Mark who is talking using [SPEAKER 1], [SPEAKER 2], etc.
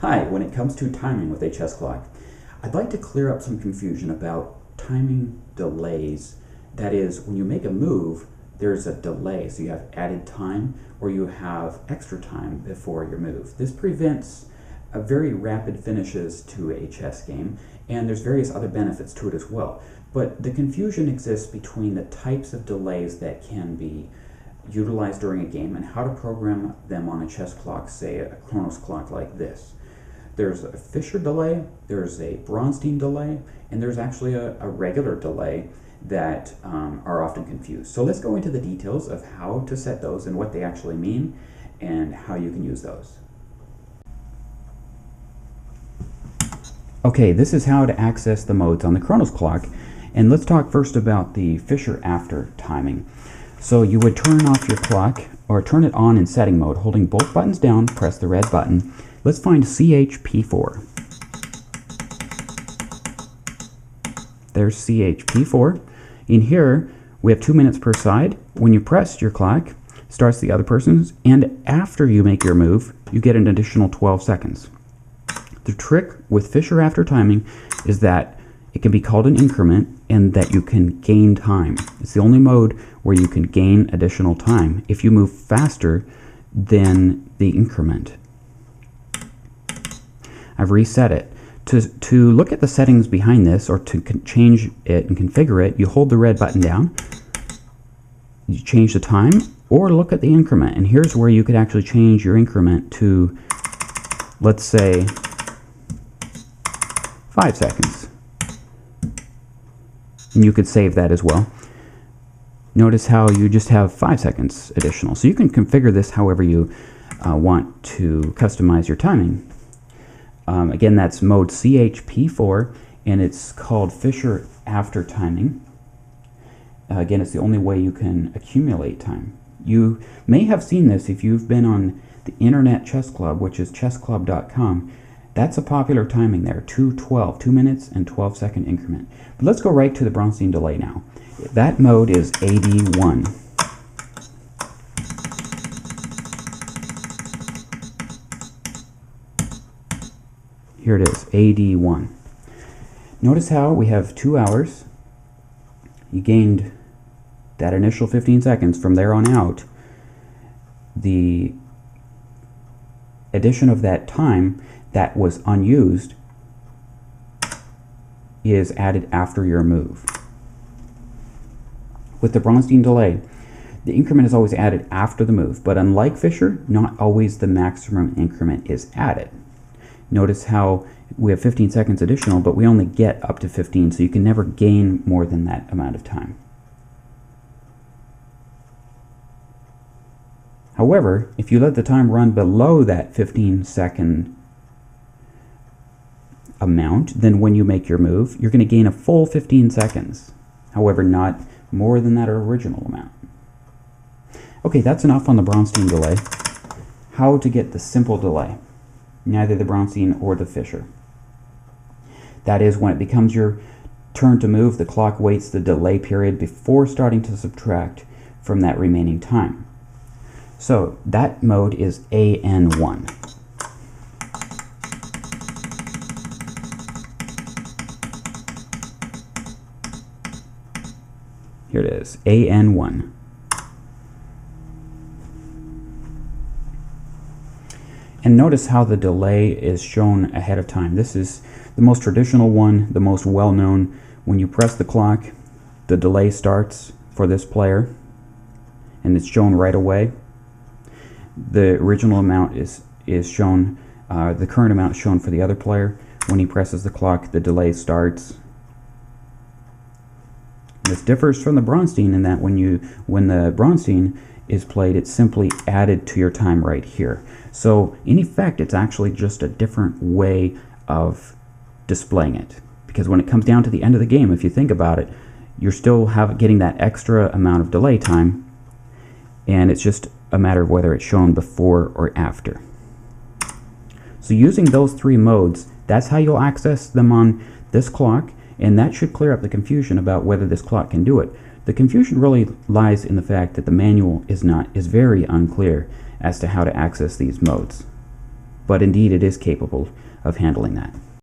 [SPEAKER 1] Hi, when it comes to timing with a chess clock, I'd like to clear up some confusion about timing delays. That is, when you make a move, there's a delay, so you have added time or you have extra time before your move. This prevents very rapid finishes to a chess game, and there's various other benefits to it as well. But the confusion exists between the types of delays that can be utilized during a game and how to program them on a chess clock, say a Chronos clock like this. There's a Fischer delay, there's a Bronstein delay, and there's actually a regular delay that are often confused. So let's go into the details of how to set those and what they actually mean and how you can use those. Okay, this is how to access the modes on the Chronos clock, and let's talk first about the Fischer after timing. So you would turn off your clock or turn it on in setting mode, holding both buttons down, press the red button. Let's find CHP4. There's CHP4. In here, we have 2 minutes per side. When you press your clock, starts the other person's, and after you make your move, you get an additional 12 seconds. The trick with Fischer after timing is that it can be called an increment and that you can gain time. It's the only mode where you can gain additional time if you move faster than the increment. I've reset it. To look at the settings behind this, or to change it and configure it, you hold the red button down, you change the time, or look at the increment. And here's where you could actually change your increment to, let's say, 5 seconds. And you could save that as well. Notice how you just have 5 seconds additional. So you can configure this however you want to customize your timing. Again, that's mode CHP4, and it's called Fischer after timing. Again, it's the only way you can accumulate time. You may have seen this if you've been on the Internet Chess Club, which is chessclub.com. That's a popular timing there, 2 minutes and 12-second increment. But let's go right to the Bronstein delay now. That mode is AD1. Here it is, AD1. Notice how we have 2 hours. You gained that initial 15 seconds. From there on out, the addition of that time that was unused is added after your move. With the Bronstein delay, the increment is always added after the move, but unlike Fischer, not always the maximum increment is added. Notice how we have 15 seconds additional, but we only get up to 15, so you can never gain more than that amount of time. However, if you let the time run below that 15-second amount, then when you make your move, you're going to gain a full 15 seconds. However, not more than that original amount. Okay, that's enough on the Bronstein delay. How to get the simple delay. Neither the Bronstein or the Fischer. That is, when it becomes your turn to move, the clock waits the delay period before starting to subtract from that remaining time. So that mode is AN1. Here it is, AN1. And notice how the delay is shown ahead of time. This is the most traditional one, the most well-known. When you press the clock, the delay starts for this player, and it's shown right away. The original amount is shown, the current amount is shown for the other player. When he presses the clock, the delay starts. This differs from the Bronstein in that when the Bronstein is played, it's simply added to your time right here. So in effect, it's actually just a different way of displaying it. Because when it comes down to the end of the game, if you think about it, you're still getting that extra amount of delay time, and it's just a matter of whether it's shown before or after. So using those 3 modes, that's how you'll access them on this clock, and that should clear up the confusion about whether this clock can do it. The confusion really lies in the fact that the manual is very unclear as to how to access these modes. but indeed it is capable of handling that.